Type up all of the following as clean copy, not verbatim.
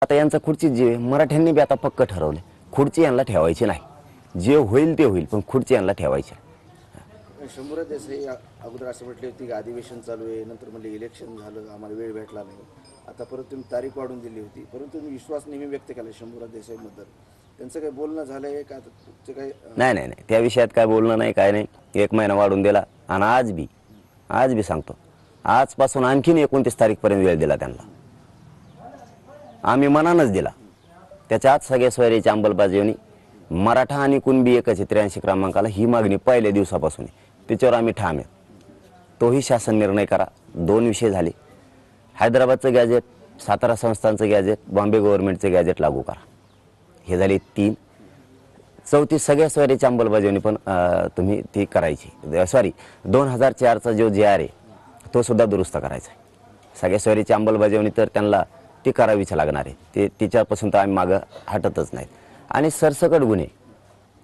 आता यांचा खुर्ची जे मराठ्यांनी बी आता पक्क ठरवले, खुर्ची यांना ठेवायची नाही, जे होईल ते होईल, पण खुर्ची यांना ठेवायची. शंभूराज देसाई अगोदर असं म्हटले होते की अधिवेशन चालू आहे, नंतर म्हणजे इलेक्शन झालं, आम्हाला वेळ भेटला नाही. आता परत तुम्ही तारीख वाढून दिली होती, परंतु तुम्ही विश्वास नेहमी व्यक्त केला शंभूराज देसाईबद्दल. त्यांचं काही बोलणं झालं आहे का? तुमचं काही नाही नाही नाही, त्या विषयात काय बोलणं नाही, काय नाही. 1 महिना वाढून दिला आणि आज बी सांगतो, आजपासून आणखीन 29 तारीखपर्यंत वेळ दिला त्यांना. आम्ही मनानच दिला. त्याच्या आत सगळ्या सोयरीची अंमलबजावणी मराठा आणि कुणबी एकच 83 क्रमांकाला ही मागणी पहिल्या दिवसापासून आहे. त्याच्यावर आम्ही ठाम आहे. तोही शासन निर्णय करा. 2 विषय झाले, हैदराबादचं गॅजेट, सातारा संस्थानचं गॅजेट, बॉम्बे गव्हर्नमेंटचं गॅजेट लागू करा. हे झाले 3. चौथी सगळ्या सोयरीची अंमलबजावणी पण तुम्ही ती करायची. 2004चा जो JR आहे तो सुद्धा दुरुस्त करायचा आहे. सगळ्या सोयरीची अंमलबजावणी तर त्यांना ती करावीच लागणार आहे. ते तिच्यापासून तर आम्ही मागं हटतच नाहीत. आणि सरसकट गुन्हे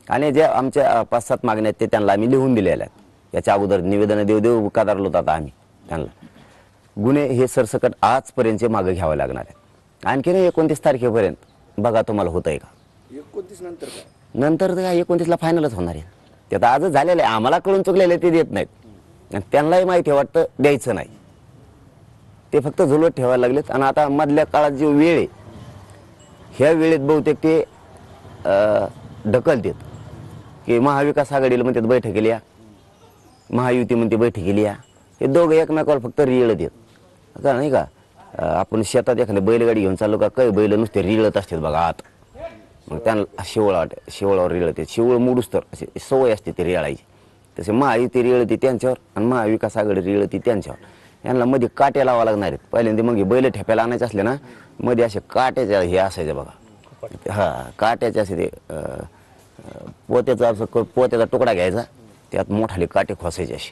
आणि जे आमच्या 5-7 मागण्या आहेत ते त्यांना आम्ही लिहून दिलेल्या आहेत. याच्या अगोदर निवेदन देऊ कादारलो होता आम्ही त्यांना. गुन्हे हे सरसकट आजपर्यंतचे मागं घ्यावे लागणार आहेत. आणखीन 29 तारखेपर्यंत बघा तुम्हाला होतं आहे का. 29 नंतर काय? नंतर तर काय 29ला फायनलच होणार आहे. ते तर आजच झालेलं आहे. आम्हाला कळून चुकलेलं ते देत नाहीत आणि त्यांनाही माहिती वाटतं द्यायचं नाही. ते फक्त झुलवत ठेवायला लागलेत. आणि आता मधल्या काळात जी वेळ आहे ह्या वेळेत बहुतेक ते ढकलतात की महाविकास आघाडीला म्हणतात बैठकीला या, महायुती म्हणते बैठकीला या. हे दोघं एकमेकावर फक्त रिळत येत का नाही का. आपण शेतात एखादी बैलगाडी घेऊन चाललो का, काही बैल नुसते रिळत असतात बघा आत. मग त्यांना शिवळावर रिळत येत, शिवळ मोडूस तर अशी सवय असते ते रिळायची. तसे महायुती रिळती त्यांच्यावर आणि महाविकास आघाडी रिळती त्यांच्यावर. यांना मध्ये काट्या लावा लागणार आहेत. पहिल्यांदा मग बैल ठेप्याला आणायचे असले ना, मध्ये असे काट्याच्या हे असायचे बघा. हां, काट्याचे असे ते पोत्याचा तुकडा घ्यायचा, त्यात मोठाले काटे खोसायचे असे.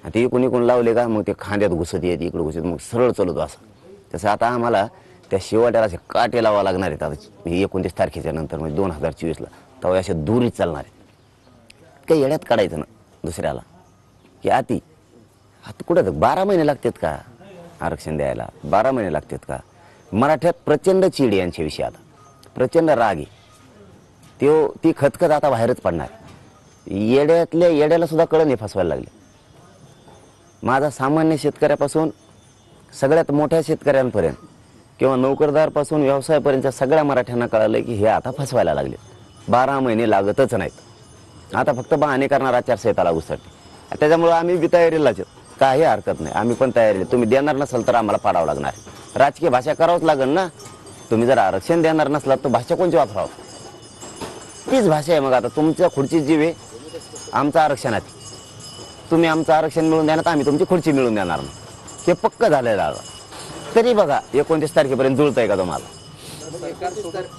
आणि ते इकून लावले का मग ते खांद्यात घुसत येते, इकडे घुसत, मग सरळ चालवतो असं. तसं आता आम्हाला त्या शेवट्याला असे काटे लावा लागणार आहेत. आता 29 तारखेच्या नंतर म्हणजे 2024ला तेव्हा असे दूरच चालणार आहेत. काही येड्यात काढायचं ना दुसऱ्याला की आता कुठं 12 महिने लागतात का आरक्षण द्यायला? 12 महिने लागतात का? मराठ्यात प्रचंड चीड यांच्याविषयी, आता प्रचंड राग आहे. ती खतखत आता बाहेरच पडणार. येड्यातल्या येड्याला सुद्धा कळण फसवायला लागले. माझा सामान्य शेतकऱ्यापासून सगळ्यात मोठ्या शेतकऱ्यांपर्यंत किंवा नोकरदारपासून व्यवसायापर्यंतच्या सगळ्या मराठ्यांना कळालं की हे आता फसवायला लागले. 12 महिने लागतच नाहीत. आता फक्त बहाणे करणार आचारसंहिता लागूसाठी. त्याच्यामुळे आम्ही बी तयारीलाच काही हरकत नाही. आम्ही पण तयारी. तुम्ही देणार नसाल तर आम्हाला पाडावं लागणार. राजकीय भाषा करावंच लागेल ना. तुम्ही जर आरक्षण देणार नसलात तर भाषा कोणची वापरावं? तीच भाषा आहे. मग आता तुमच्या खुर्ची जीव आहे, आमचं आरक्षणात. तुम्ही आमचं आरक्षण मिळून देणार, आम्ही तुमची खुर्ची मिळून देणार नाही. हे पक्क झालेलं आहे. तरी बघा 29 तारखेपर्यंत जुळतंय का तुम्हाला?